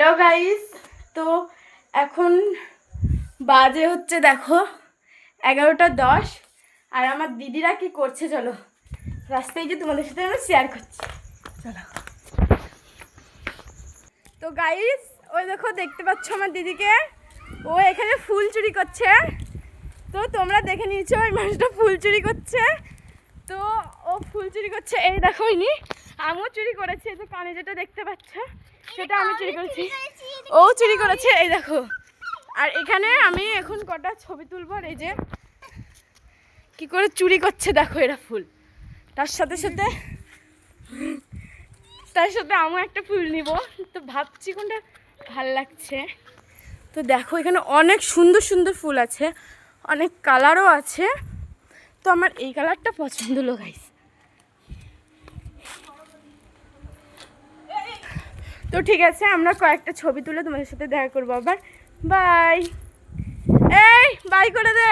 Hello guys, তো এখন বাজে হচ্ছে দেখো 11:10। আর আমার দিদিরা কি করছে চলো রাস্তায় গিয়ে তোমাদের সাথে আমি শেয়ার করছি। চলো। তো গাইস ওই দেখো দেখতে পাচ্ছ আমার দিদিকে, ও এখানে ফুল চুরি করছে। তো তোমরা দেখে নিয়েছো ওই মানুষটা ফুল চুরি করছে। তো ও ফুল চুরি করছে, এই দেখো ইনি আমিও চুরি করেছি। তো কানে যেটা দেখতে পাচ্ছ সেটা আমি চুরি করেছি, ও চুরি করেছে, এই দেখো। আর এখানে আমি এখন কটা ছবি তুলবো। এই যে কি করে চুরি করছে দেখো এরা ফুল, তার সাথে সাথে আমিও একটা ফুল নিব। তো ভাবছি কোনটা ভাল লাগছে। তো দেখো এখানে অনেক সুন্দর সুন্দর ফুল আছে, অনেক কালারও আছে। তো আমার এই কালারটা পছন্দ হলো গাইস। তো ঠিক আছে, আমরা কয়েকটা ছবি তুলে তোমাদের সাথে দেখা করবো আবার। বাই। এই বাই করে দে।